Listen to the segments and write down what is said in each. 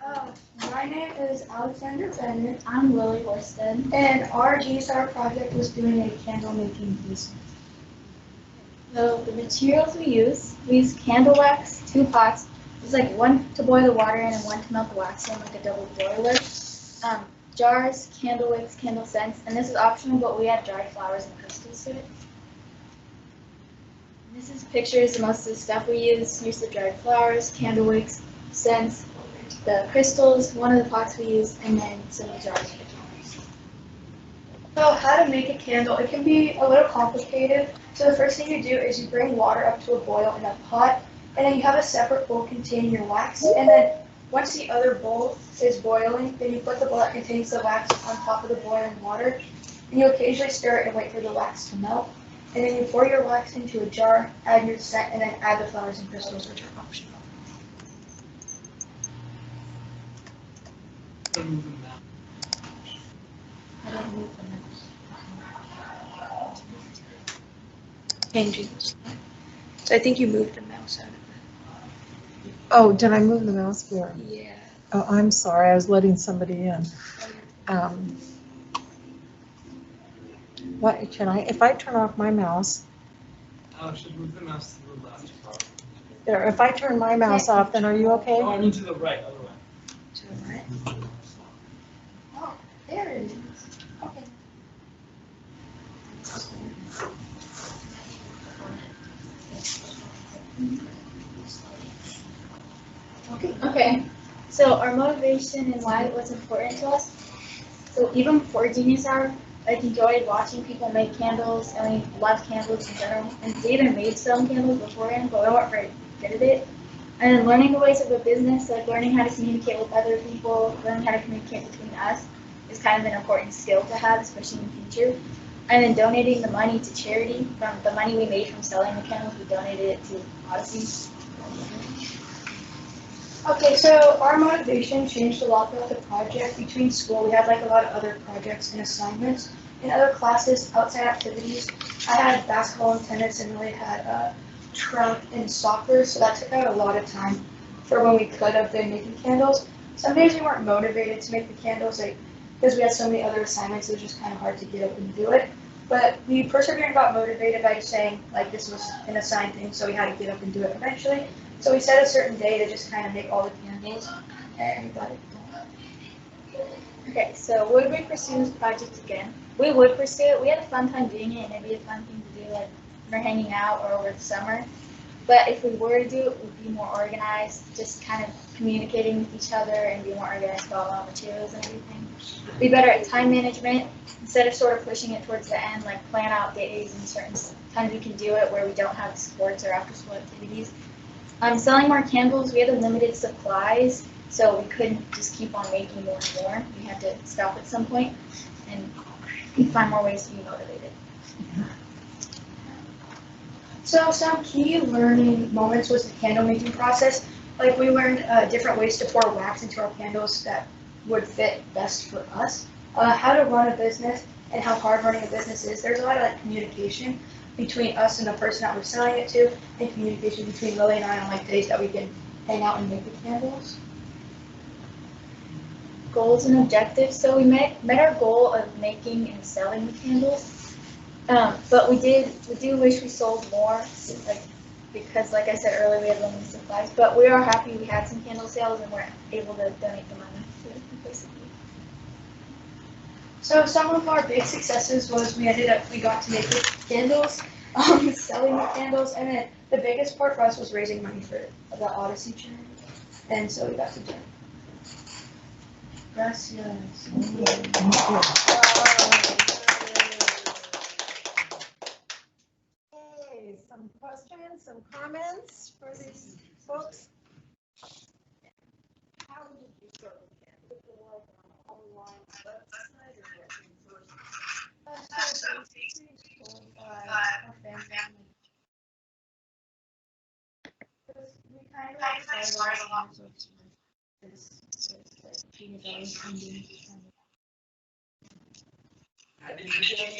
My name is Alexander Bennett, I'm Lily Horsted. and our genius hour project was doing a candle making business. So the materials we use candle wax, 2 pots. There's like one to boil the water in and one to melt the wax in, like a double boiler. Jars, candle wicks, candle scents, and this is optional, but we add dried flowers and crystals to it. And this is pictures of most of the stuff we use. Here's the dried flowers, candle wicks, scents, the crystals, one of the pots we use, and then some of the jars for the candles. So how to make a candle, it can be a little complicated. So the first thing you do is you bring water up to a boil in a pot, and then you have a separate bowl containing your wax, and then once the other bowl is boiling, then you put the bowl that contains the wax on top of the boiling water, and you occasionally stir it and wait for the wax to melt. And then you pour your wax into a jar, add your scent, and then add the flowers and crystals, which are optional. I don't move the mouse. Changing. So I think you moved the mouse out of it. Oh, did I move the mouse where? Yeah. Oh, I'm sorry. I was letting somebody in. What can I? If I turn off my mouse. I should move the mouse to the left. There. If I turn my mouse off, then are you okay? Oh, I mean to the right, other way. To the right. Oh, there it is. Okay. Okay, so our motivation and why it was important to us. So even before Genius Hour, I enjoyed watching people make candles, and we loved candles in general. And we even made some candles beforehand, but we weren't very good at it. And then learning the ways of a business, like learning how to communicate with other people, learning how to communicate between us, is kind of an important skill to have, especially in the future. And then donating the money to charity. From the money we made from selling the candles, we donated it to Odyssey. Okay, so our motivation changed a lot throughout the project. Between school, we had like a lot of other projects and assignments. In other classes, outside activities, I had basketball and tennis, and really had track and soccer, so that took out a lot of time for when we could have been making candles. Some days we weren't motivated to make the candles, like because we had so many other assignments, it was just kind of hard to get up and do it. But we persevered and got motivated by just saying, like, this was an assigned thing, so we had to get up and do it eventually. So we set a certain day to just kind of make all the candles, and we got it done. Okay, so would we pursue this project again? We would pursue it. We had a fun time doing it, and it'd be a fun thing to do, like, when we're hanging out or over the summer. But if we were to do it, we'd be more organized, just kind of communicating with each other and be more organized about all materials and everything. Be better at time management, instead of sort of pushing it towards the end, like plan out days and certain times we can do it where we don't have sports or after school activities. Selling more candles, we had limited supplies, so we couldn't just keep on making more and more. We had to stop at some point and find more ways to be motivated. So some key learning moments was the candle making process. Like we learned different ways to pour wax into our candles that would fit best for us. How to run a business and how hard running a business is. There's a lot of like communication between us and the person that we're selling it to, and communication between Lily and I on like days that we can hang out and make the candles. Goals and objectives. So we met our goal of making and selling the candles, but we do wish we sold more, because like I said earlier, we had limited supplies. But we are happy we had some candle sales and we're able to donate the money to it, basically. So some of our big successes was we got to make the candles, selling the candles, and then the biggest part for us was raising money for the Odyssey charity, and so we got to do it. Gracias. Okay, some questions, some comments for these folks? How did you start with that? Did you like an online website or what Our family. We kind of started a lot of this How did you get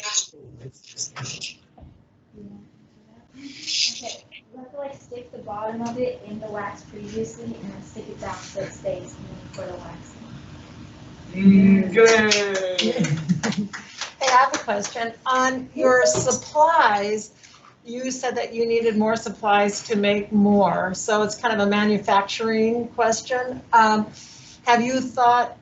Okay, You have to like stick the bottom of it in the wax previously and then stick it down so it stays for the waxing. Good. Hey, I have a question. On your supplies, you said that you needed more supplies to make more, so it's kind of a manufacturing question. Have you thought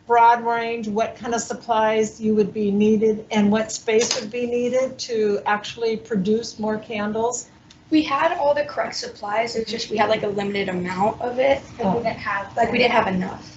broad range, what kind of supplies you would be needed and what space would be needed to actually produce more candles? We had all the correct supplies, it's just we had like a limited amount of it. But we didn't have enough.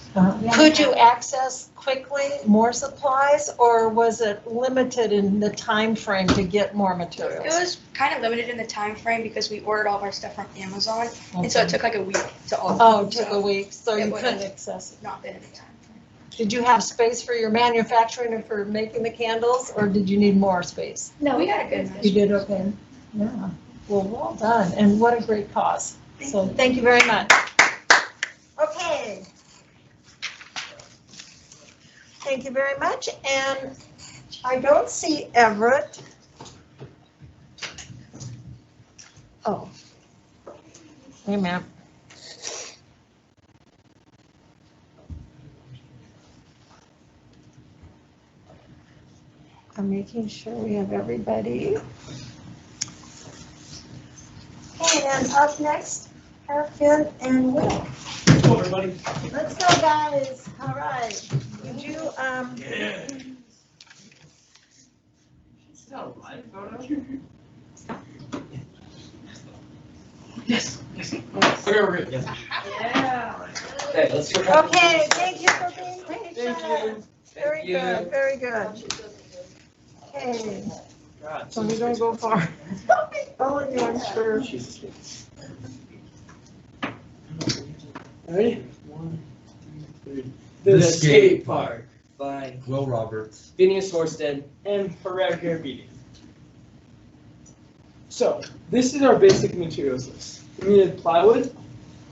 Could you access quickly more supplies, or was it limited in the time frame to get more It materials? was kind of limited in the time frame because we ordered all of our stuff from Amazon, and so it took like a week to all. Oh, it took a week, so It you would couldn't have access it. Not been in the time frame. Did you have space for your manufacturing and for making the candles, or did you need more space? No, We had a good You did okay? Yeah. Well, well done, and what a great cause. So thank you very much. Okay. Thank you very much, and I don't see Everett. Oh. Wait a minute. I'm making sure we have everybody. Okay, and up next, Hrair Finn and Will. Hello, everybody. Let's go, guys. All right. Would you, Yeah. Is that a live photo? Yes. Yes. Okay, we're good. Yes. Yeah. Okay, let's go. okay, thank you for being patient. Thank you. Very Thank you. good, very good. Okay, God, so we don't go far. Oh, yeah, I'm sure. Ready? 1, 2, 3. The Skate Park by Will Roberts. Phineas Horsted and Hrair Finn. So, this is our basic materials list. We needed plywood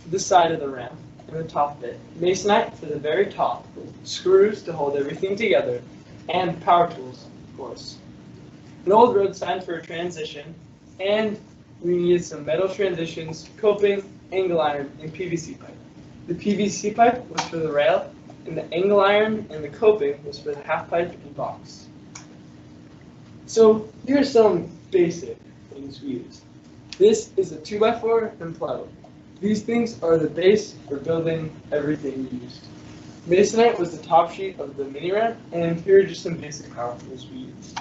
for the side of the ramp and the top bit, masonite for the very top, screws to hold everything together, and power tools, of course. An old road sign for a transition, and we needed some metal transitions, coping, angle iron, and PVC pipe. The PVC pipe was for the rail, and the angle iron and the coping was for the half pipe and box. So here's some basic things we used. This is a 2x4 and plywood. These things are the base for building everything we used. Masonite was the top sheet of the mini ramp, and here are just some basic power tools we used.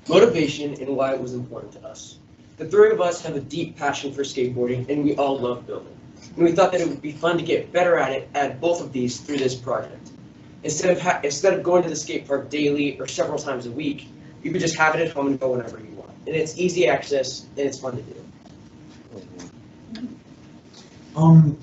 Motivation and why it was important to us. The three of us have a deep passion for skateboarding, and we all love building. And we thought that it would be fun to get better at it at both of these through this project. Instead of going to the skate park daily or several times a week, you could just have it at home and go whenever you want. And it's easy access, and it's fun to do.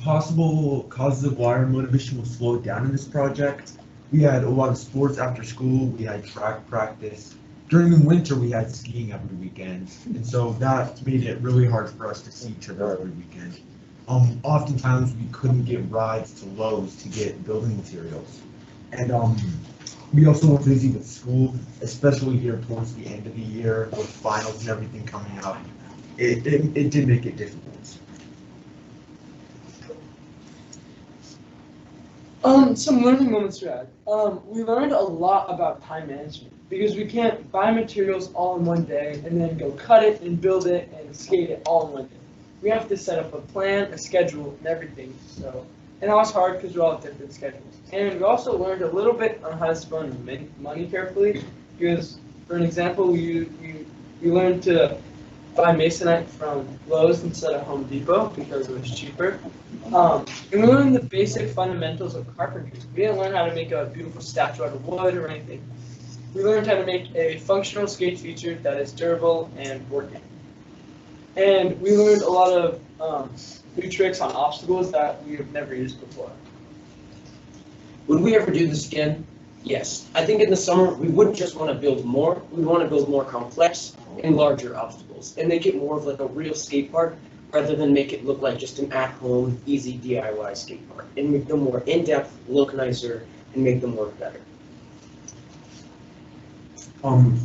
Possible causes of why our motivation was slowed down in this project. We had a lot of sports after school, we had track practice. During the winter, we had skiing every weekend, and so that made it really hard for us to see each other every weekend. Oftentimes, we couldn't get rides to Lowe's to get building materials. And we also were busy with school, especially here towards the end of the year, with finals and everything coming up. It did make it difficult. Some learning moments we had. We learned a lot about time management because we can't buy materials all in one day and then go cut it and build it and skate it all in one day. We have to set up a plan, a schedule, and everything. So, and that was hard because we all have different schedules. And we also learned a little bit on how to spend money carefully because, for an example, we learned to buy masonite from Lowe's instead of Home Depot because it was cheaper. And we learned the basic fundamentals of carpentry. We didn't learn how to make a beautiful statue out of wood or anything. We learned how to make a functional skate feature that is durable and working. And we learned a lot of new tricks on obstacles that we have never used before. Would we ever do this again? Yes. I think in the summer, we wouldn't just want to build more, we'd want to build more complex and larger obstacles and make it more of like a real skate park rather than make it look like just an at-home, easy DIY skate park, and make them more in-depth, look nicer, and make them work better.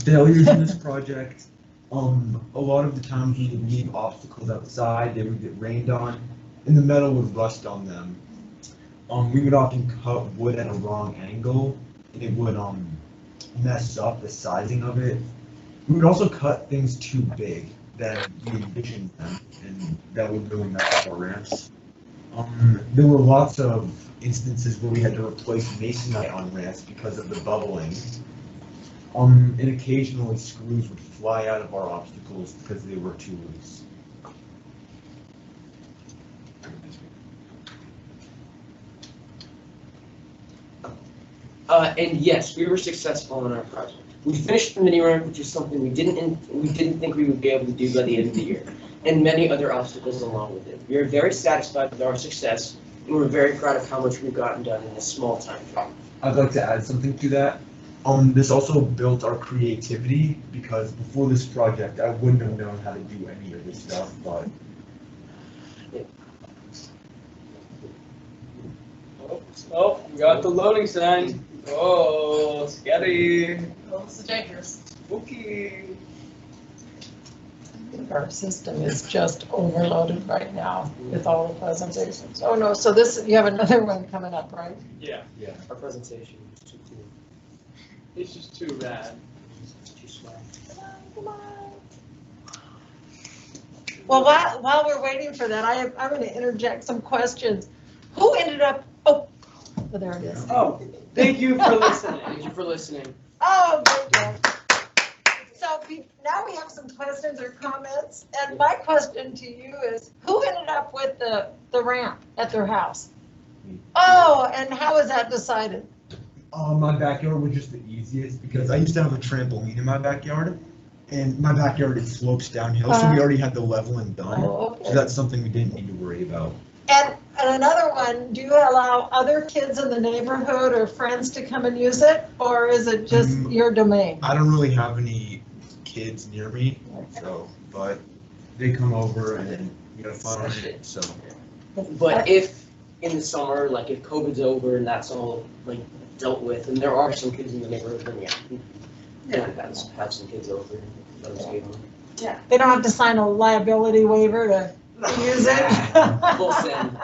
Failures in this project. A lot of the times we would leave obstacles outside, they would get rained on, and the metal would rust on them. We would often cut wood at a wrong angle, and it would mess up the sizing of it. We would also cut things too big than we envisioned them, and that would really mess up our ramps. There were lots of instances where we had to replace masonite on ramps because of the bubbling. And occasionally screws would fly out of our obstacles because they were too loose. And yes, we were successful in our project. We finished the mini ramp, which is something we didn't think we would be able to do by the end of the year, and many other obstacles along with it. We are very satisfied with our success, and we're very proud of how much we've gotten done in this small time frame. I'd like to add something to that. This also built our creativity, because before this project, I wouldn't have known how to do any of this stuff, but. Oh, we got the loading sign. Oh, scary. Oh, it's dangerous. Spooky. Our system is just overloaded right now with all the presentations. Oh no, so this, you have another one coming up, right? Yeah, Our presentation is too cool. it's just too rad. It's too small. Come on. Well, while we're waiting for that, I'm going to interject some questions. Who ended up, oh, there it is. Oh, thank you for listening. Thank you for listening. Oh, good. So now we have some questions or comments, and my question to you is, who ended up with the ramp at their house? Oh, and how was that decided? My backyard was just the easiest, because I used to have a trampoline in my backyard, and my backyard, it slopes downhill, so we already had the leveling done. Oh, So okay. that's something we didn't need to worry about. And another one, do you allow other kids in the neighborhood or friends to come and use it, or is it just your domain? I don't really have any kids near me, so, but they come over and then we have fun on it, so. But if in the summer, like if COVID's over and that's all like dealt with, and there are some kids in the neighborhood, then have some kids over and let us get them. They don't have to sign a liability waiver to use it? Full send.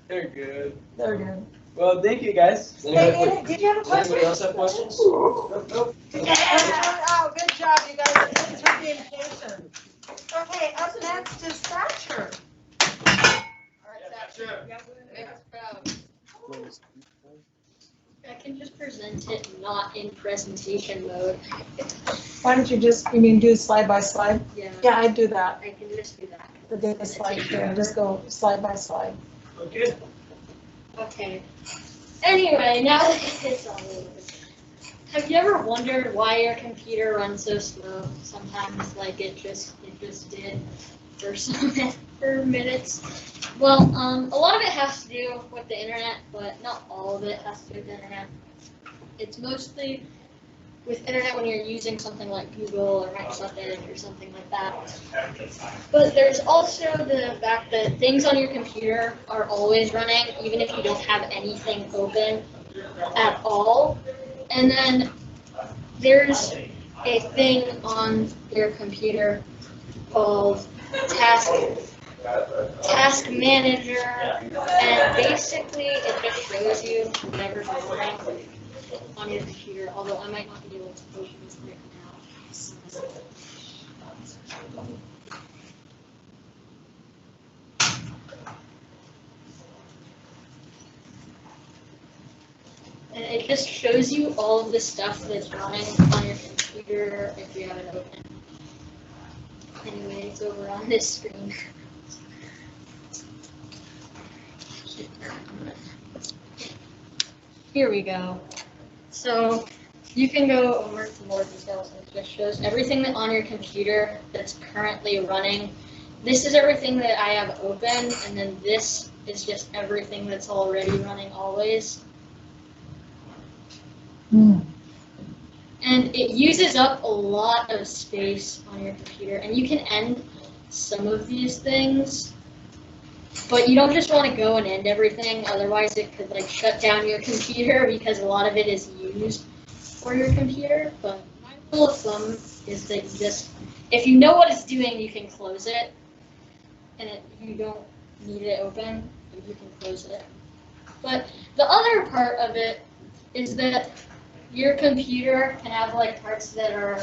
They're good. They're good. Well, thank you guys. Does anybody, Hey, did you have a does question? anybody else have questions? Nope. Oh, good job, you guys. Thanks for being patient. Okay, up next is Thatcher. I can just present it not in presentation mode. Why don't you just, you mean do slide by slide? Yeah, Yeah, I'd do that. I can just do that. The data slide, yeah, just go slide by slide. Okay. Okay. Anyway, now that it's all over. Have you ever wondered why your computer runs so slow? Sometimes, like it just did for minutes. Well, a lot of it has to do with the internet, but not all of it has to do with the internet. It's mostly with internet when you're using something like Google or Microsoft Edge or something like that. But there's also the fact that things on your computer are always running, even if you don't have anything open at all. And then there's a thing on your computer called Task Manager, and basically it just shows you whatever's running on your computer, although I might not be able to open this right now. And it just shows you all of the stuff that's running on your computer if you have it open. Anyway, it's over on this screen. Here we go. So you can go over to more details. It just shows everything that on your computer that's currently running. This is everything that I have open, and then this is just everything that's already running always. And it uses up a lot of space on your computer, and you can end some of these things, but you don't just want to go and end everything, otherwise it could like shut down your computer because a lot of it is used for your computer. But my rule of thumb is that you just, if you know what it's doing, you can close it, and you don't need it open, you can close it. But the other part of it is that your computer can have like parts that are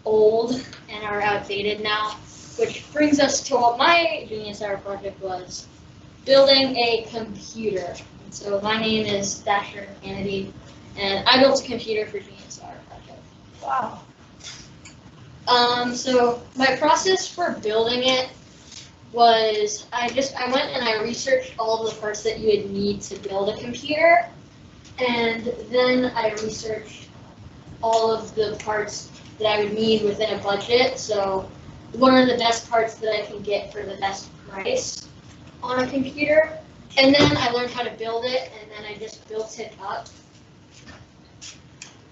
old and are outdated now, which brings us to what my Genius Hour project was, building a computer. And so my name is Thatcher Kennedy, and I built a computer for Genius Hour project. Wow. So my process for building it was I went and I researched all the parts that you would need to build a computer, and then I researched all of the parts that I would need within a budget. So what are the best parts that I can get for the best price on a computer? And then I learned how to build it, and then I just built it up.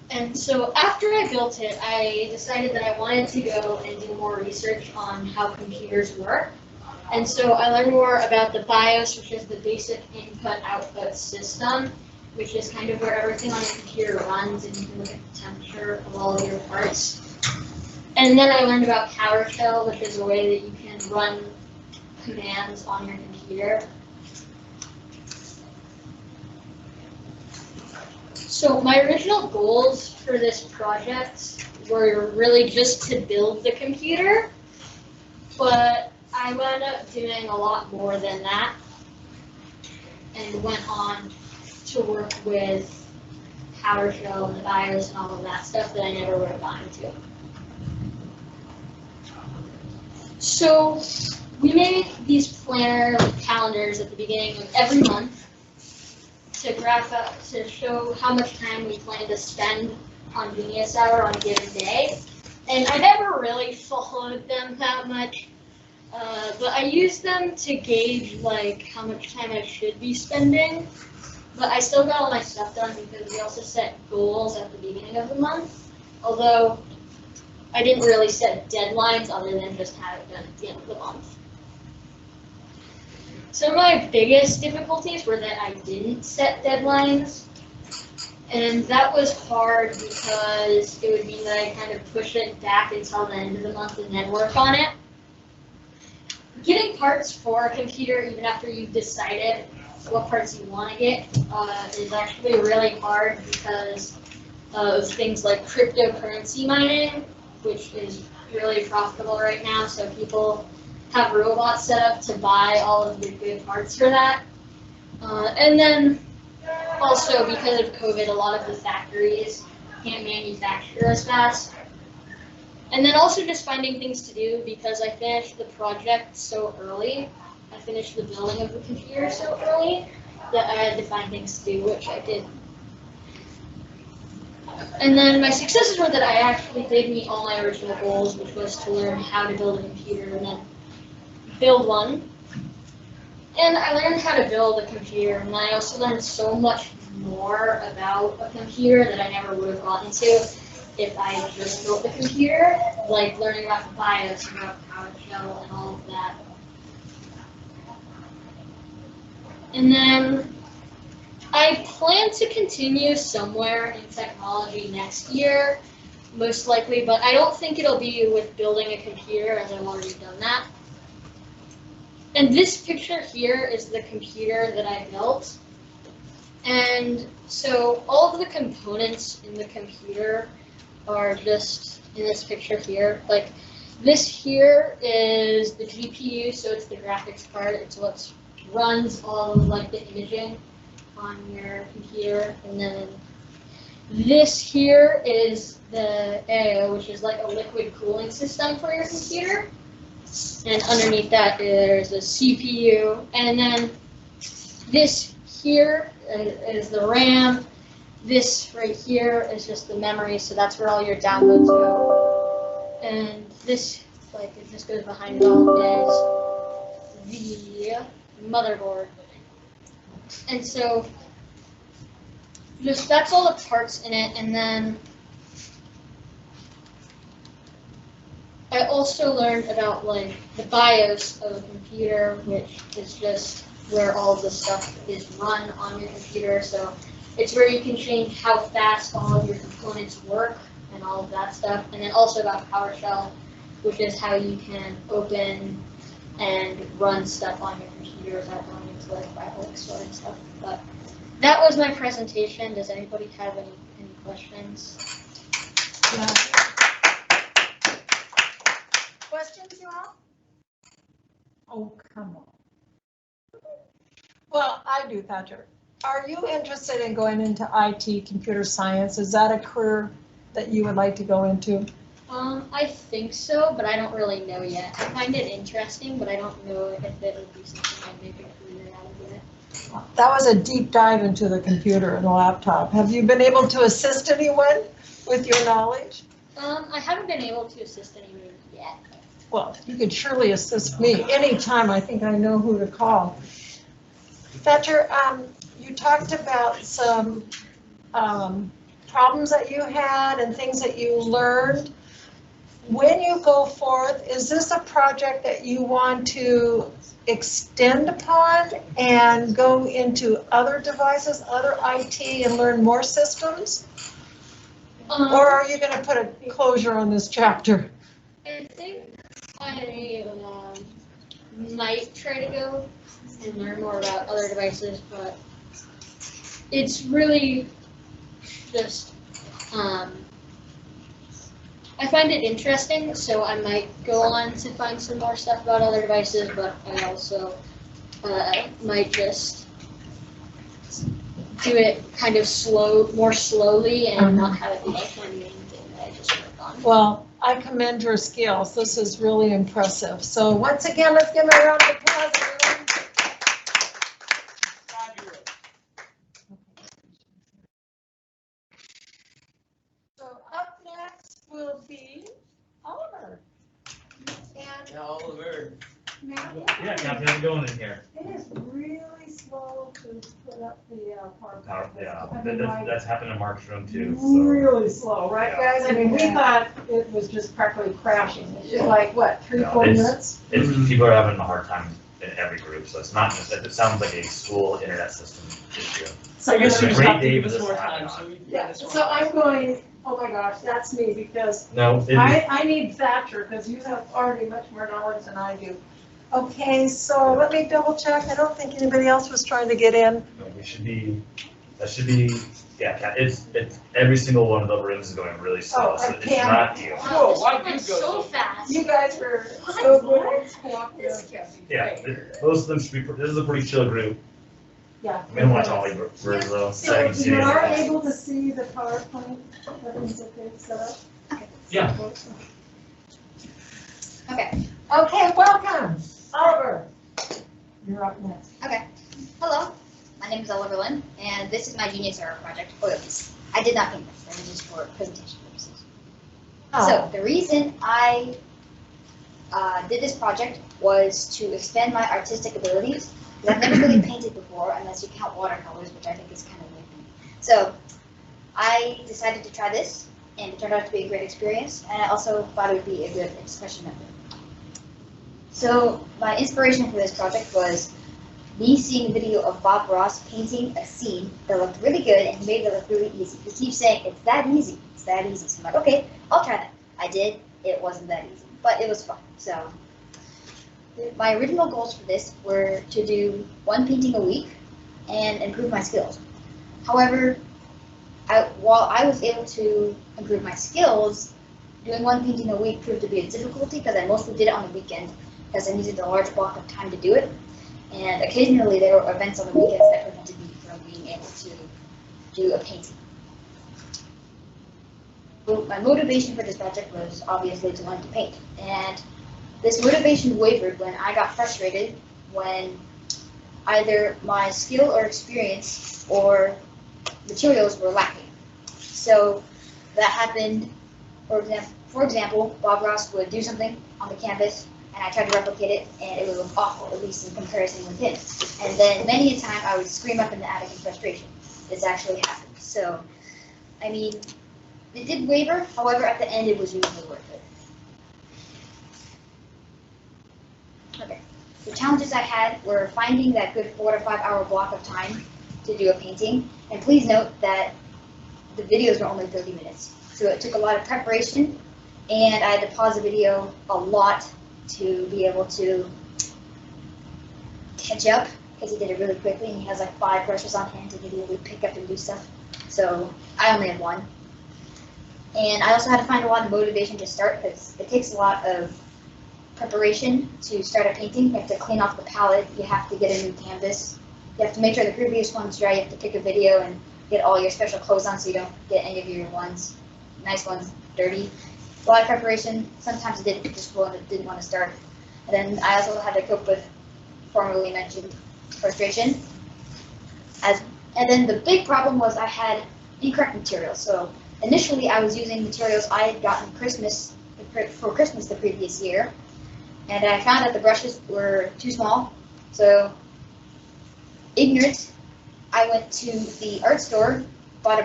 And so after I built it, I decided that I wanted to go and do more research on how computers work. And so I learned more about the BIOS, which is the basic input-output system, which is kind of where everything on your computer runs, and you can look at the temperature of all of your parts. And then I learned about PowerShell, which is a way that you can run commands on your computer. So my original goals for this project were really just to build the computer, but I wound up doing a lot more than that, and went on to work with PowerShell and the BIOS and all of that stuff that I never would have gotten to. So we made these planner calendars at the beginning of every month to graph up, to show how much time we plan to spend on Genius Hour on a given day. And I never really followed them that much. But I used them to gauge like how much time I should be spending. But I still got all my stuff done because we also set goals at the beginning of the month. Although I didn't really set deadlines other than just have it done at the end of the month. Some of my biggest difficulties were that I didn't set deadlines. And that was hard because it would mean that I kind of push it back until the end of the month and then work on it. Getting parts for a computer, even after you've decided what parts you want to get, is actually really hard because of things like cryptocurrency mining, which is really profitable right now. So people have robots set up to buy all of the good parts for that. And then also because of COVID, a lot of the factories can't manufacture as fast. And then also just finding things to do because I finished the project so early. I finished the building of the computer so early that I had to find things to do, which I did. And then my successes were that I actually did meet all my original goals, which was to learn how to build a computer and then build one. And I learned how to build a computer, and I also learned so much more about a computer that I never would have gotten to if I just built the computer, like learning about the BIOS, about PowerShell, and all of that. And then I plan to continue somewhere in technology next year, most likely, but I don't think it'll be with building a computer, as I've already done that. And this picture here is the computer that I built. And so all of the components in the computer are just in this picture here. Like this here is the GPU, so it's the graphics card. It's what runs all of like the imaging on your computer. And then this here is the AO, which is like a liquid cooling system for your computer. And underneath that there's a CPU. And then this here is the RAM. This right here is just the memory, so that's where all your downloads go. And this, like, it just goes behind it all, is the motherboard. And so, just that's all the parts in it, and then I also learned about, like, the BIOS of a computer, which is just where all the stuff is run on your computer. So it's where you can change how fast all of your components work and all of that stuff. And then also about PowerShell, which is how you can open and run stuff on your computer without going into like Bible Explorer and stuff. But that was my presentation. Does anybody have any questions? Yeah. Questions, you all? Oh, come on. Well, I do, Thatcher. Are you interested in going into IT, computer science? Is that a career that you would like to go into? I think so, but I don't really know yet. I find it interesting, but I don't know if it would be something I'd make a career out of it. That was a deep dive into the computer and the laptop. Have you been able to assist anyone with your knowledge? I haven't been able to assist anyone yet. Well, you could surely assist me anytime. I think I know who to call. Thatcher, you talked about some problems that you had and things that you learned. When you go forth, is this a project that you want to extend upon and go into other devices, other IT, and learn more systems? Or are you going to put a closure on this chapter? I think I might try to go and learn more about other devices, but it's really just, I find it interesting, so I might go on to find some more stuff about other devices, but I also might just do it kind of more slowly and not have it be like one main thing that I just work on. Well, I commend your skills. This is really impressive. So once again, let's give a round of applause, everyone. So up next will be Oliver. And Oliver. Yeah, Captain, how's it going in here? It is really slow to put up the PowerPoint. Yeah, I mean, like, that's happened in Mark's room too. So. really slow, right, Yeah. guys? I mean, we thought it was just practically crashing. It's just like, what, 3-4 it's- minutes? People are having a hard time in every group, so it's not just, it sounds like a school internet system issue. So I guess you It's just a have to great give day us for more this time, happening. so we. Yeah, so I'm going, oh my gosh, that's me, because No, I need Thatcher, because you have already much more knowledge than I do. okay, so let me double check. I don't think anybody else was trying to get in. we should be, yeah, it's, every single one of the rooms is going really slow, Oh, so I it's can't. not you. Whoa, This why one did went you go so so fast. You guys were so good and cooperative. Yeah, most of them should be, this is a pretty chill group. Yeah. We don't want to all be very low. So you are able to see the PowerPoint, everything's okay set up? Yeah. Okay. Okay, welcome. Oliver, you're up next. Okay. Hello. My name is Oliver Lynn, and this is my Genius Era project. Oh, yes. I did not paint this. That was just for presentation purposes. So the reason I did this project was to expand my artistic abilities, because I've never really painted before, unless you count watercolors, which I think is kind of weird. So I decided to try this, and it turned out to be a great experience, and I also thought it would be a good expression method. So my inspiration for this project was me seeing a video of Bob Ross painting a scene that looked really good, and he made it look really easy. He keeps saying, it's that easy, it's that easy. So I'm like, okay, I'll try that. I did, it wasn't that easy, but it was fun. So my original goals for this were to do one painting a week and improve my skills. However, while I was able to improve my skills, doing one painting a week proved to be a difficulty because I mostly did it on the weekend because I needed a large block of time to do it. And occasionally there were events on the weekends that prevented me from being able to do a painting. So my motivation for this project was obviously to learn to paint. And this motivation wavered when I got frustrated when either my skill or experience or materials were lacking. So that happened, for example, Bob Ross would do something on the canvas and I tried to replicate it and it would look awful, at least in comparison with him. And then many a time I would scream up in the attic in frustration. This actually happened. So, I mean, it did waver, however, at the end it was usually worth it. Okay, the challenges I had were finding that good 4 to 5 hour block of time to do a painting. And please note that the videos were only 30 minutes. So it took a lot of preparation, and I had to pause the video a lot to be able to catch up, because he did it really quickly, and he has like 5 brushes on hand to immediately pick up and do stuff. So I only had 1. And I also had to find a lot of motivation to start, because it takes a lot of preparation to start a painting. You have to clean off the palette, you have to get a new canvas, you have to make sure the previous one's dry, you have to pick a video and get all your special clothes on so you don't get any of your nice ones dirty. A lot of preparation. Sometimes I did it just didn't want to start. And then I also had to cope with formerly mentioned frustration. And then the big problem was I had incorrect materials. So initially I was using materials I had gotten for Christmas the previous year, and I found that the brushes were too small. So ignorant, I went to the art store, bought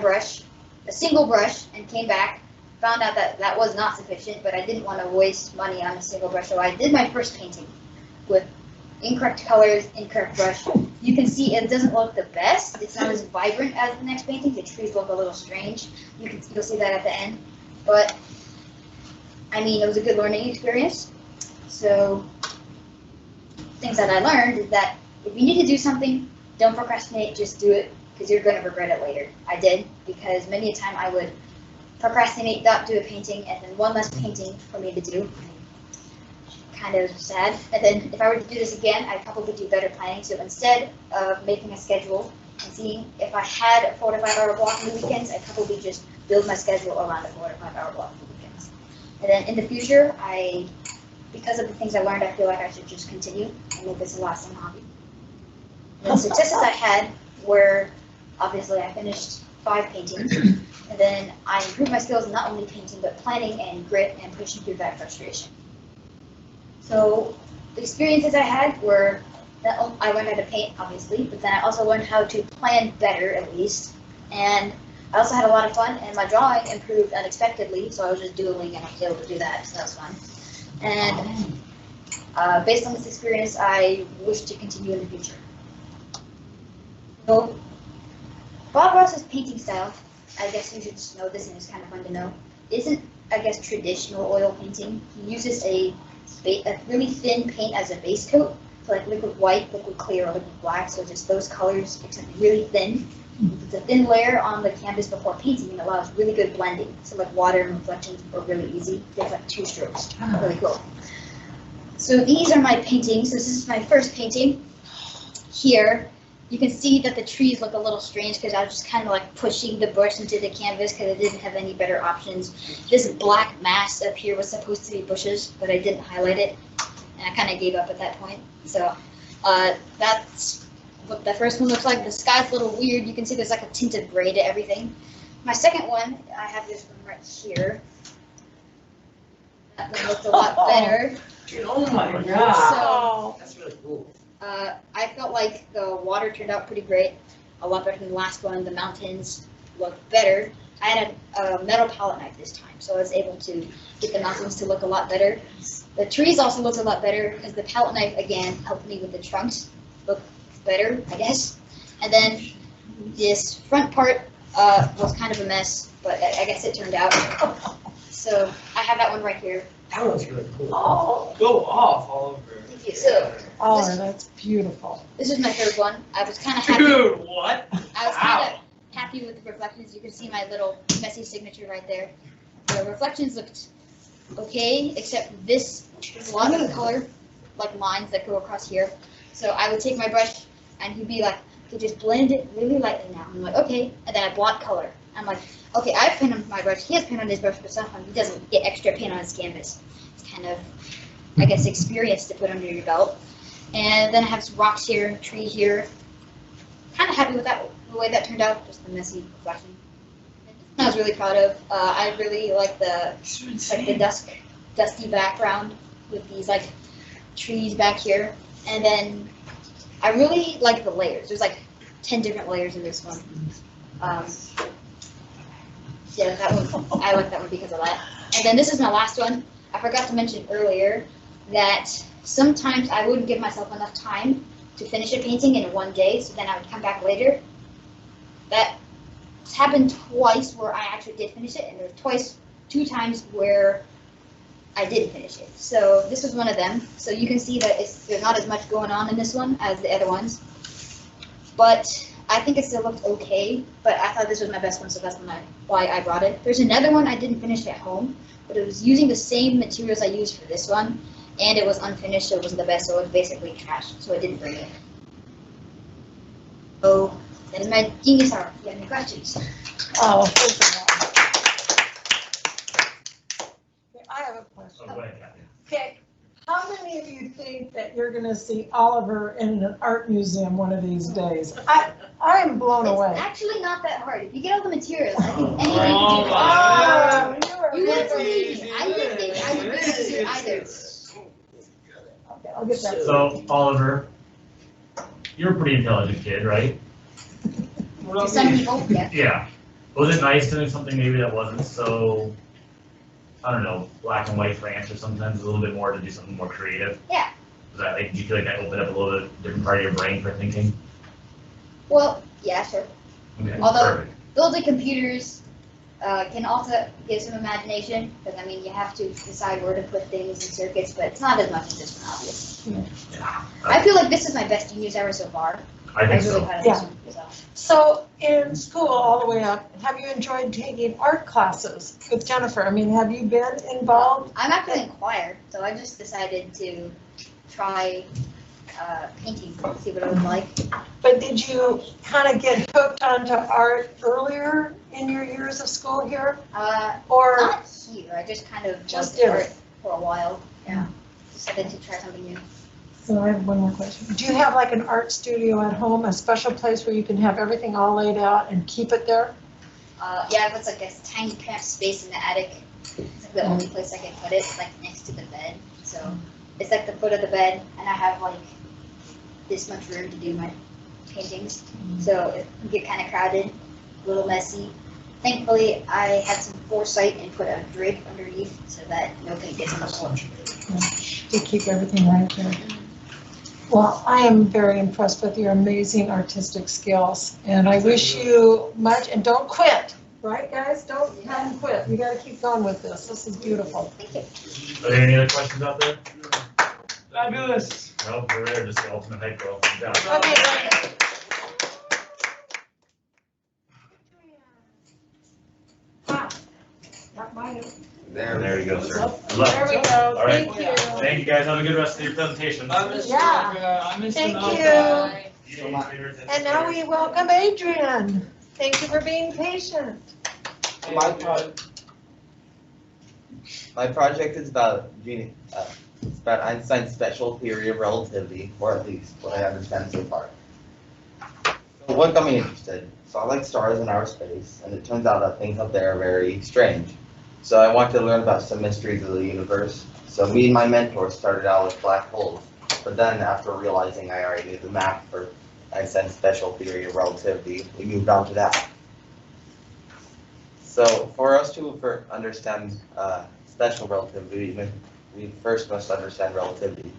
a single brush, and came back, found out that that was not sufficient, but I didn't want to waste money on a single brush, so I did my first painting with incorrect colors, incorrect brush. You can see it doesn't look the best. It's not as vibrant as the next painting. The trees look a little strange. You'll see that at the end. But I mean, it was a good learning experience. So things that I learned is that if you need to do something, don't procrastinate, just do it, because you're going to regret it later. I did, because many a time I would procrastinate, not do a painting, and then one less painting for me to do. Kind of sad. And then if I were to do this again, I'd probably do better planning. So instead of making a schedule and seeing if I had a 4 to 5 hour block on the weekends, I'd probably just build my schedule around a 4 to 5 hour block on the weekends. And then in the future, because of the things I learned, I feel like I should just continue and make this a lasting hobby. And the successes I had were, obviously, I finished 5 paintings, and then I improved my skills in not only painting, but planning and grit and pushing through that frustration. So the experiences I had were that I learned how to paint, obviously, but then I also learned how to plan better, at least. And I also had a lot of fun, and my drawing improved unexpectedly, so I was just doodling and I was able to do that, so that was fun. And based on this experience, I wish to continue in the future. So Bob Ross's painting style, I guess you should just know this and it's kind of fun to know, isn't, I guess, traditional oil painting. He uses a really thin paint as a base coat, so like liquid white, liquid clear, or liquid black, so just those colors, except really thin. It's a thin layer on the canvas before painting, and it allows really good blending. So like water and reflections are really easy. There's like 2 strokes, really cool. So these are my paintings. This is my first painting. Here, you can see that the trees look a little strange because I was just kind of like pushing the brush into the canvas because I didn't have any better options. This black mass up here was supposed to be bushes, but I didn't highlight it, and I kind of gave up at that point. So that's what the first one looks like. The sky's a little weird. You can see there's like a tint of gray to everything. My second one, I have this one right here. That one looked a lot better. Oh my god. So, That's really cool. I felt like the water turned out pretty great, a lot better than the last one. The mountains looked better. I had a metal palette knife this time, so I was able to get the mountains to look a lot better. The trees also looked a lot better because the palette knife, again, helped me with the trunks look better, I guess. And then this front part was kind of a mess, but I guess it turned out. So I have that one right here. That one's really cool. Oh, go off all over. Thank you. So Oh, that's beautiful. this is my third one. I was kind of happy. Dude, what? I was kind of happy with the reflections. You can see my little messy signature right there. The reflections looked okay, except this, there's a lot of color, like lines that go across here. So I would take my brush and he'd be like, okay, just blend it really lightly now. I'm like, okay. And then I blot color. I'm like, okay, I have paint on my brush. He has paint on his brush, but sometimes he doesn't get extra paint on his canvas. It's kind of, I guess, experience to put under your belt. And then I have some rocks here, tree here. Kind of happy with that, the way that turned out, just the messy reflection. I was really proud of. I really like the dusty background with these like trees back here. And then I really like the layers. There's like 10 different layers in this one. Yeah, that one, I like that one because of that. And then this is my last one. I forgot to mention earlier that sometimes I wouldn't give myself enough time to finish a painting in one day, so then I would come back later. That It's happened twice where I actually did finish it, and there's two times where I didn't finish it. So this was one of them. So you can see that there's not as much going on in this one as the other ones. But I think it still looked okay, but I thought this was my best one, so that's why I brought it. There's another one I didn't finish at home, but it was using the same materials I used for this one, and it was unfinished, so it wasn't the best, so it was basically trash, so I didn't bring it. So that is my genius hour. If you have any questions? Oh, first of all. Okay, I have a question. Oh, go ahead, Kathy. Okay, how many of you think that you're gonna see Oliver in an art museum one of these days? I am blown It's away. actually not that hard. If you get all the materials, I think anything Oh, you can do. wow. You wouldn't believe me. I didn't think I would be able to do either. Okay, I'll get that. So, Oliver, you're a pretty intelligent kid, right? To some people, yeah. Yeah. Was it nice doing something maybe that wasn't so, I don't know, black and white France, or sometimes a little bit more to do something more creative? Yeah. Was that like, do you feel like that opened up a little bit different part of your brain for thinking? Well, yeah, sure. Okay, Although- perfect. Building computers can also give some imagination, because I mean, you have to decide where to put things in circuits, but it's not as much as this one, obviously. Yeah. I feel like this is my best genius hour so far. I think really so. proud of Yeah. this one, so. So in school all the way up, have you enjoyed taking art classes with Jennifer? I mean, have you been involved? I'm actually in choir, so I just decided to try painting, see what it was like. But did you kind of get hooked onto art earlier in your years of school here? Or Not here, I just kind of Just loved did art it. for a while, yeah. Decided to try something new. So I have one more question. Do you have like an art studio at home, a special place where you can have everything all laid out and keep it there? Yeah, it's like a tiny cramped space in the attic. It's like the only place I can put it, it's like next to the bed. So it's like the foot of the bed, and I have like this much room to do my paintings. So it can get kind of crowded, a little messy. Thankfully, I had some foresight and put a drape underneath so that nobody gets in the hole. To keep everything right there. Well, I am very impressed with your amazing artistic skills, and I wish you much, and don't quit, right, guys? Don't have them quit. You gotta keep going with this. This is beautiful. Thank you. Are there any other questions out there? Fabulous. No, we're there, just the ultimate hype girl. Good job. Okay, right. There you go, sir. Good There luck. we go. All right. Thank you. Thank you, guys. Have a good rest of your presentation. Yeah. Thank you. And now we welcome Adrian. Thank you for being patient. My project is about it's about Einstein's special theory of relativity, or at least what I understand so far. So what got me interested? So I like stars in outer space, and it turns out that things up there are very strange. So I wanted to learn about some mysteries of the universe. So me and my mentor started out with black holes, but then after realizing I already knew the math for Einstein's special theory of relativity, we moved on to that. So for us to understand special relativity, we first must understand relativity.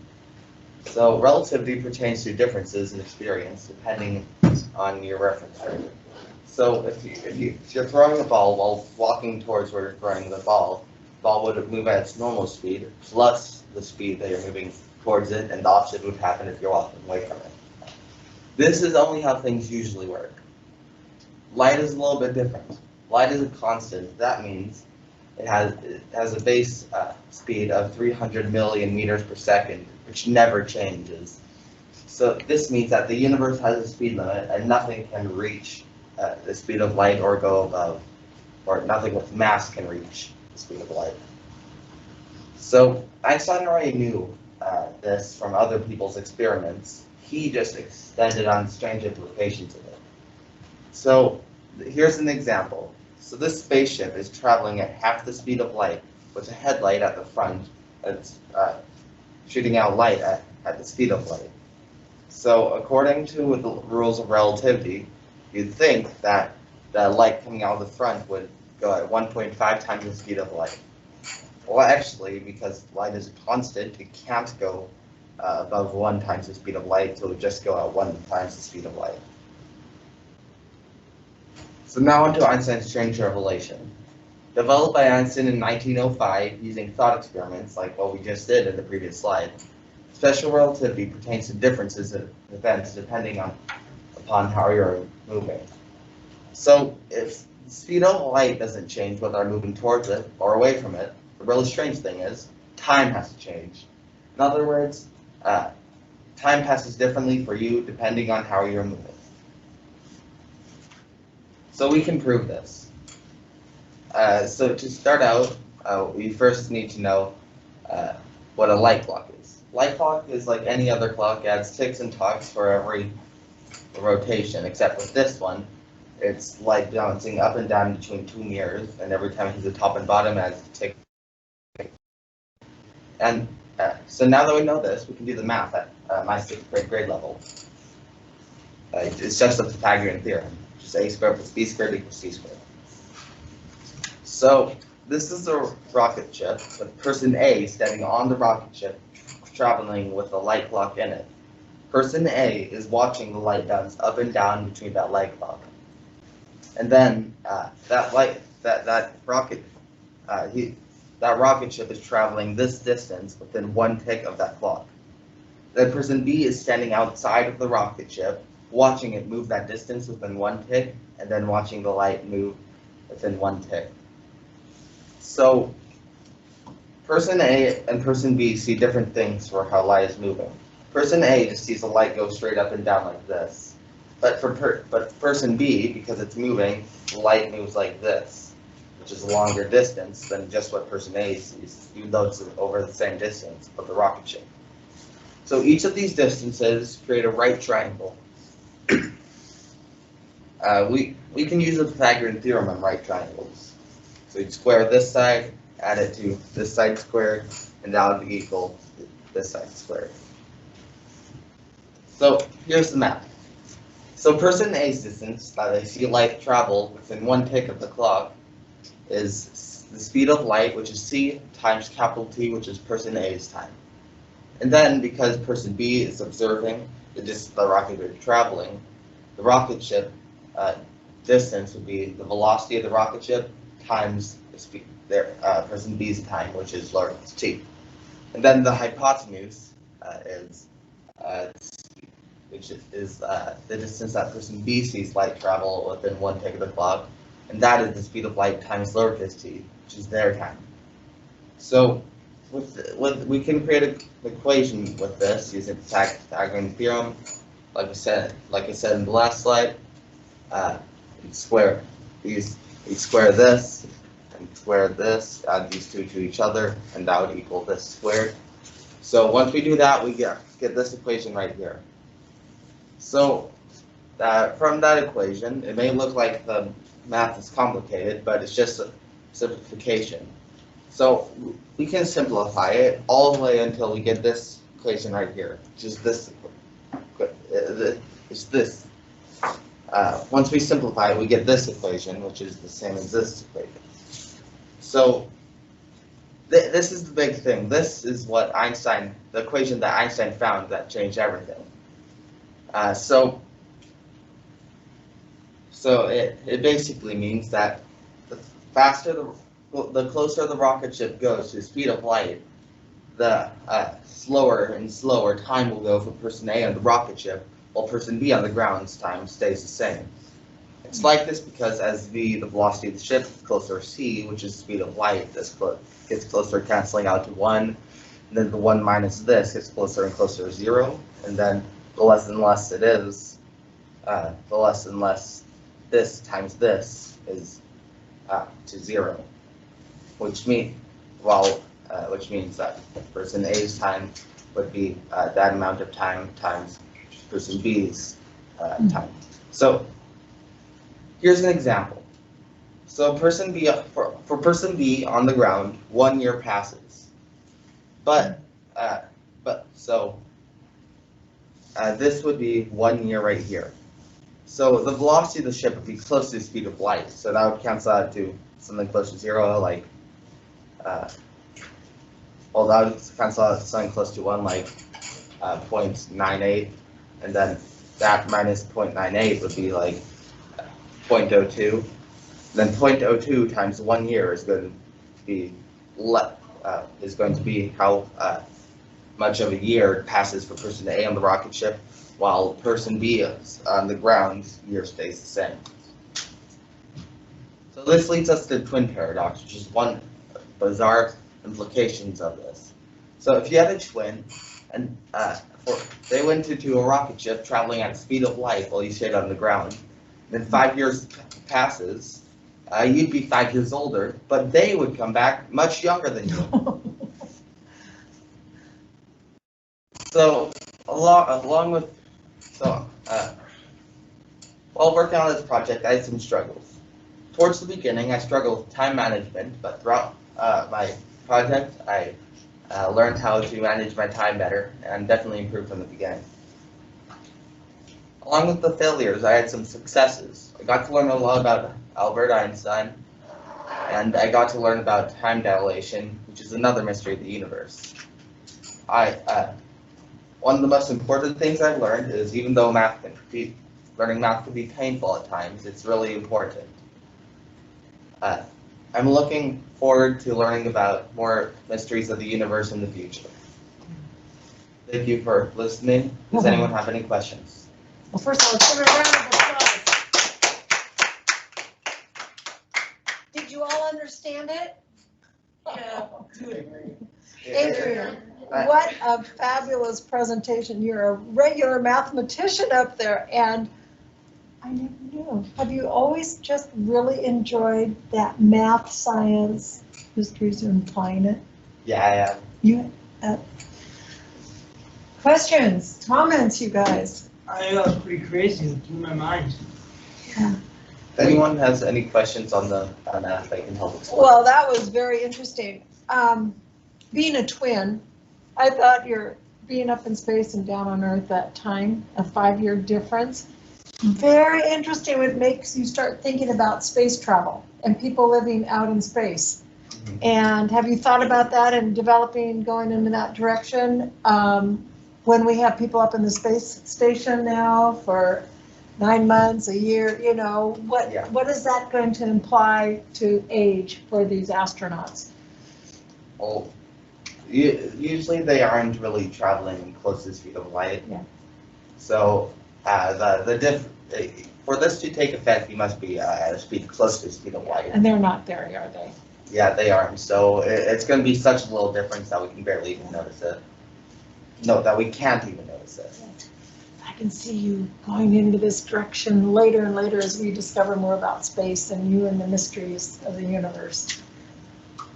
So relativity pertains to differences in experience depending on your reference frame. So if you're throwing a ball while walking towards where you're throwing the ball would move at its normal speed plus the speed that you're moving towards it, and the opposite would happen if you're walking away from it. This is only how things usually work. Light is a little bit different. Light is a constant. That means it has a base speed of 300 million meters per second, which never changes. So this means that the universe has a speed limit, and nothing can reach the speed of light or go above, or nothing with mass can reach the speed of light. So Einstein already knew this from other people's experiments. He just extended on strange implications of it. So here's an example. So this spaceship is traveling at half the speed of light with a headlight at the front that's shooting out light at the speed of light. So according to the rules of relativity, you'd think that the light coming out of the front would go at 1.5 times the speed of light. Well, actually, because light is a constant, it can't go above 1 times the speed of light, so it would just go at 1 times the speed of light. So now onto Einstein's strange revelation. Developed by Einstein in 1905 using thought experiments like what we just did in the previous slide, special relativity pertains to differences in events depending upon how you're moving. So if the speed of light doesn't change whether I'm moving towards it or away from it, the really strange thing is time has to change. In other words, time passes differently for you depending on how you're moving. So we can prove this. So to start out, we first need to know what a light clock is. Light clock is like any other clock, adds ticks and talks for every rotation, except with this one, it's light bouncing up and down between two mirrors, and every time it hits the top and bottom, adds a tick. And so now that we know this, we can do the math at my 6th grade level. It's just the Pythagorean Theorem, which is a squared plus b squared equals c squared. So this is a rocket ship with person A standing on the rocket ship traveling with a light clock in it. Person A is watching the light bounce up and down between that light clock. And then that rocket ship is traveling this distance within 1 tick of that clock. Then person B is standing outside of the rocket ship, watching it move that distance within 1 tick, and then watching the light move within 1 tick. So person A and person B see different things for how light is moving. Person A just sees the light go straight up and down like this. But for person B, because it's moving, the light moves like this, which is a longer distance than just what person A sees, even though it's over the same distance of the rocket ship. So each of these distances create a right triangle. We can use the Pythagorean Theorem on right triangles. So you'd square this side, add it to this side squared, and that would equal this side squared. So here's the math. So person A's distance that they see light travel within 1 tick of the clock is the speed of light, which is c, times capital T, which is person A's time. And then because person B is observing the rocket is traveling, the rocket ship distance would be the velocity of the rocket ship times the speed, person B's time, which is lowercase t. And then the hypotenuse is the distance that person B sees light travel within 1 tick of the clock, and that is the speed of light times lowercase t, which is their time. So we can create an equation with this using the Pythagorean Theorem. Like I said in the last slide, you square this and square this, add these two to each other, and that would equal this squared. So once we do that, we get this equation right here. So from that equation, it may look like the math is complicated, but it's just a simplification. So we can simplify it all the way until we get this equation right here, which is this. It's this. Once we simplify it, we get this equation, which is the same as this equation. So this is the big thing. This is what the equation that Einstein found that changed everything. So it basically means that the closer the rocket ship goes to the speed of light, the slower and slower time will go for person A on the rocket ship, while person B on the ground's time stays the same. It's like this because as v, the velocity of the ship, is closer to c, which is the speed of light, this gets closer, canceling out to 1, and then the 1 minus this gets closer and closer to 0, and then the less and less it is, the less and less this times this is to 0, which means that person A's time would be that amount of time times person B's time. So here's an example. So person B for person B on the ground, 1 year passes, but this would be 1 year right here. So the velocity of the ship would be close to the speed of light. So that would cancel out to something close to 0, like that would cancel out to something close to 1, like 0.98, and then that minus 0.98 would be like 0.02. Then 0.02 times 1 year is going to be how much of a year passes for person A on the rocket ship, while person B is on the ground, year stays the same. So this leads us to the twin paradox, which is one bizarre implications of this. So if you had a twin, and they went into a rocket ship traveling at the speed of light while you stayed on the ground, then 5 years passes, you'd be 5 years older, but they would come back much younger than you. So while working on this project, I had some struggles. Towards the beginning, I struggled with time management, but throughout my project, I learned how to manage my time better and definitely improved from the beginning. Along with the failures, I had some successes. I got to learn a lot about Albert Einstein, and I got to learn about time dilation, which is another mystery of the universe. One of the most important things I've learned is even though learning math can be painful at times, it's really important. I'm looking forward to learning about more mysteries of the universe in the future. Thank you for listening. Does anyone have any questions? Well, first of all, let's give it a round of applause. Did you all understand it? Yeah. Adrian, what a fabulous presentation. You're a regular mathematician up there, and I never knew. Have you always just really enjoyed that math, science, mysteries are implying it? Yeah, I am. You questions, comments, you guys? I know that was pretty crazy. It blew my mind. Yeah. If anyone has any questions on math, I can help explain. Well, that was very interesting. Being a twin, I thought you're being up in space and down on Earth that time, a 5-year difference. Very interesting. It makes you start thinking about space travel and people living out in space. Mm-hmm. And have you thought about that and developing, going into that direction? When we have people up in the space station now for 9 months, a year, you know, what is that going to imply to age for these astronauts? Well, usually they aren't really traveling close to the speed of light. Yeah. So for this to take effect, you must be at a speed close to the speed of light. And they're not there, are they? Yeah, they aren't. So it's going to be such a little difference that we can barely even notice it. No, that we can't even notice it. I can see you going into this direction later and later as we discover more about space and you and the mysteries of the universe.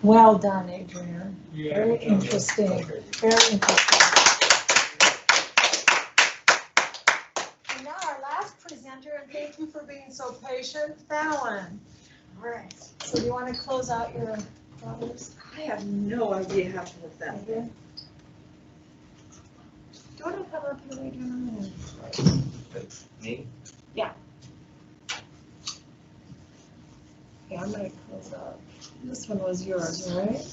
Well done, Adrian. Yeah. Very interesting. Very interesting. And now our last presenter, and thank you for being so patient, Fallon. All right. So do you want to close out your problems? I have no idea how to look that. Do you want to come up here, Adrian? Me? Yeah, I'm going to close up. This one was yours, right?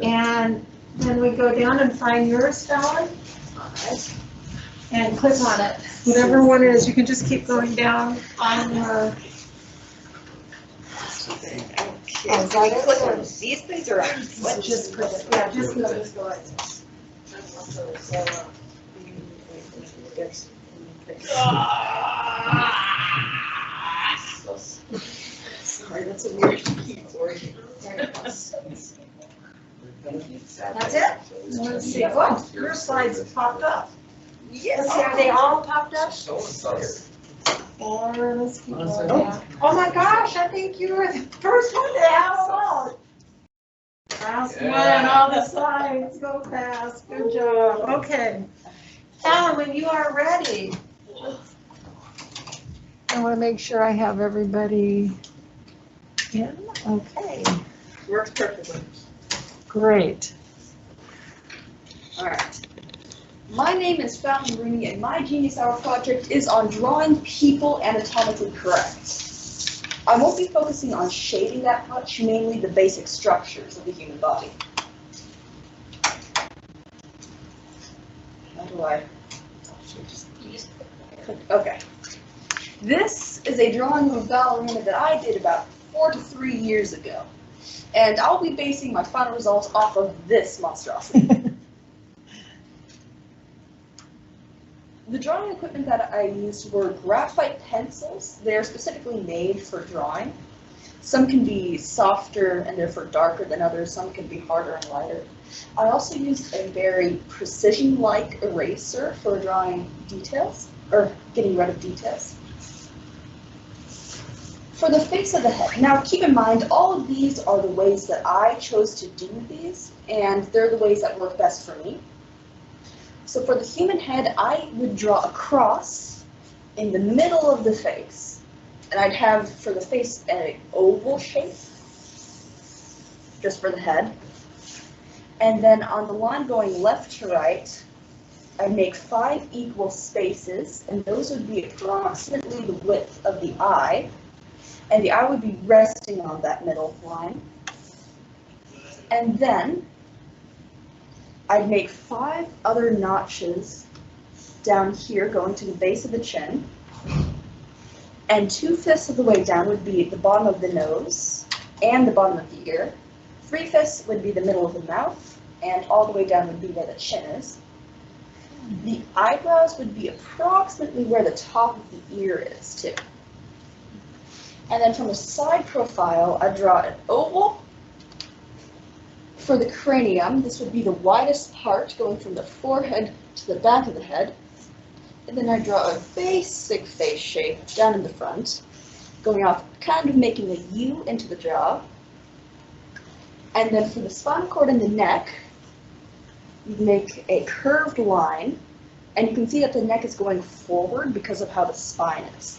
And then we go down and find yours, Fallon. And click on it. Whatever one it is, you can just keep going down on your. These things are on. What? Just click it. Yeah, just go like this. Sorry, that's a weird keyboard. That's it? Let's see. Oh, your slides popped up. Yes. Let's see, are they all popped up? Or let's keep going down. Oh my gosh, I think you were the first one to have them all. Last one, all the slides, go fast, good job. Okay. Fallon, when you are ready. I want to make sure I have everybody in. Okay, Works perfectly. great. All right. My name is Fallon Rooney, and my Genius Hour project is on drawing people anatomically correct. I won't be focusing on shading that much, mainly the basic structures of the human body. How do I? Okay. This is a drawing of a ballerina that I did about 4 to 3 years ago. And I'll be basing my final results off of this monstrosity. The drawing equipment that I used were graphite pencils. They're specifically made for drawing. Some can be softer and therefore darker than others. Some can be harder and lighter. I also used a very precision-like eraser for drawing details, or getting rid of details. For the face of the head, now keep in mind all of these are the ways that I chose to do these, and they're the ways that work best for me. So for the human head, I would draw a cross in the middle of the face, and I'd have for the face an oval shape, just for the head. And then on the line going left to right, I'd make 5 equal spaces, and those would be approximately the width of the eye. And the eye would be resting on that middle line. And then I'd make 5 other notches down here going to the base of the chin. And 2/5 of the way down would be the bottom of the nose and the bottom of the ear. 3/5 would be the middle of the mouth, and all the way down would be where the chin is. The eyebrows would be approximately where the top of the ear is too. And then from a side profile, I draw an oval. For the cranium, this would be the widest part going from the forehead to the back of the head. And then I draw a basic face shape down in the front, going off, kind of making a U into the jaw. And then for the spinal cord and the neck, you make a curved line, and you can see that the neck is going forward because of how the spine is.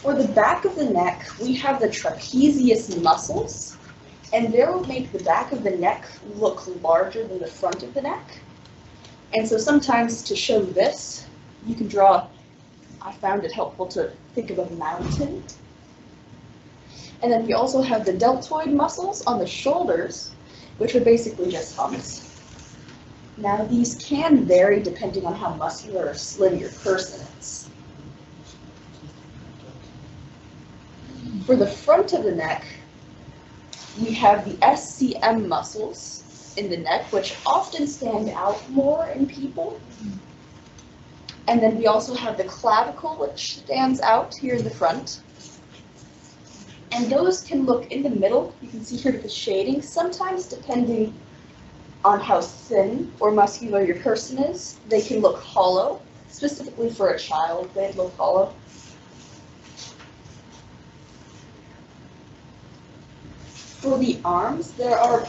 For the back of the neck, we have the trapezius muscles, and they will make the back of the neck look larger than the front of the neck. And so sometimes to show this, you can draw, I found it helpful to think of a mountain. And then we also have the deltoid muscles on the shoulders, which are basically just humps. Now these can vary depending on how muscular or slim your person is. For the front of the neck, we have the SCM muscles in the neck, which often stand out more in people. And then we also have the clavicle, which stands out here in the front. And those can look in the middle. You can see here the shading, sometimes depending on how thin or muscular your person is, they can look hollow. Specifically for a child, they'd look hollow. For the arms, there are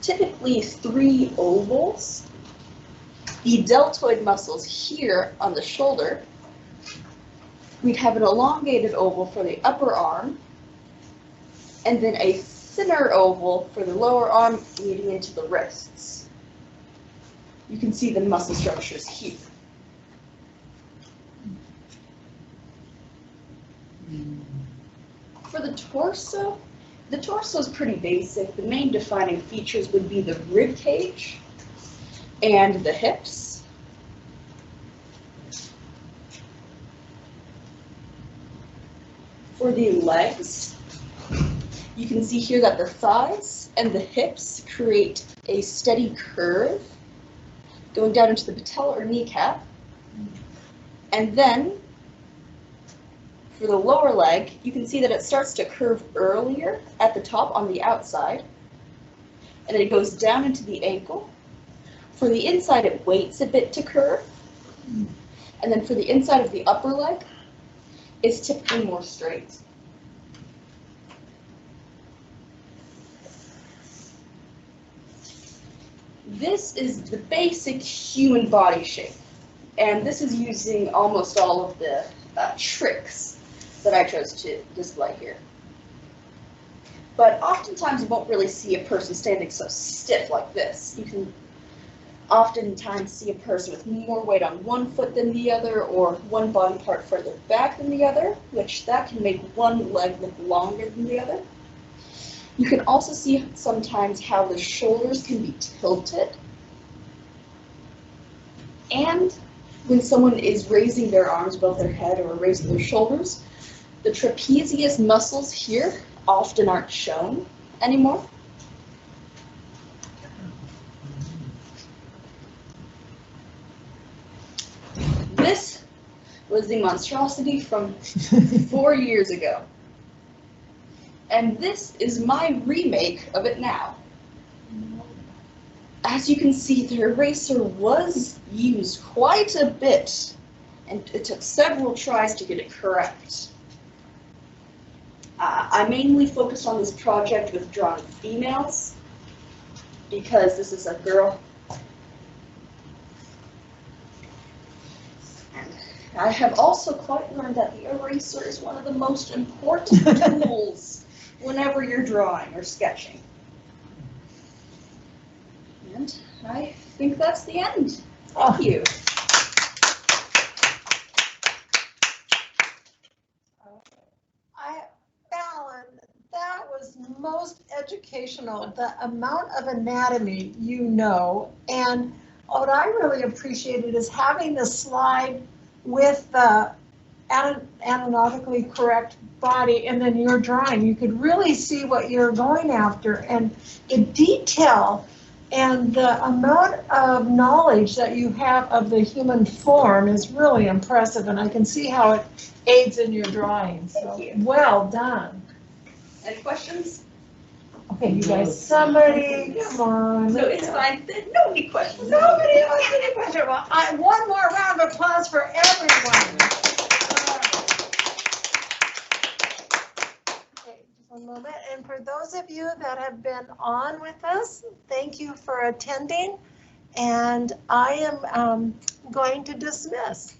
typically 3 ovals. The deltoid muscles here on the shoulder, we'd have an elongated oval for the upper arm, and then a thinner oval for the lower arm leading into the wrists. You can see the muscle structures here. For the torso is pretty basic. The main defining features would be the rib cage and the hips. For the legs, you can see here that the thighs and the hips create a steady curve going down into the patella or kneecap. And then for the lower leg, you can see that it starts to curve earlier at the top on the outside, and then it goes down into the ankle. For the inside, it waits a bit to curve. And then for the inside of the upper leg, it's typically more straight. This is the basic human body shape, and this is using almost all of the tricks that I chose to display here. But oftentimes you won't really see a person standing so stiff like this. You can oftentimes see a person with more weight on one foot than the other, or one body part further back than the other, which that can make one leg look longer than the other. You can also see sometimes how the shoulders can be tilted. And when someone is raising their arms above their head or raising their shoulders, the trapezius muscles here often aren't shown anymore. This was the monstrosity from 4 years ago. And this is my remake of it now. As you can see, the eraser was used quite a bit, and it took several tries to get it correct. I mainly focused on this project with drawing females, because this is a girl. And I have also quite learned that the eraser is one of the most important tools whenever you're drawing or sketching. And I think that's the end. Thank you. Fallon, that was most educational. The amount of anatomy you know, and what I really appreciated is having the slide with the anatomically correct body and then your drawing. You could really see what you're going after, and the detail and the amount of knowledge that you have of the human form is really impressive, and I can see how it aids in your drawing. So well done. Any questions? Okay, you guys, somebody, come on. No, it's fine. Nobody questions. Nobody wants any question. Well, one more round of applause for everyone. Okay, just one moment. And for those of you that have been on with us, thank you for attending. And I am going to dismiss.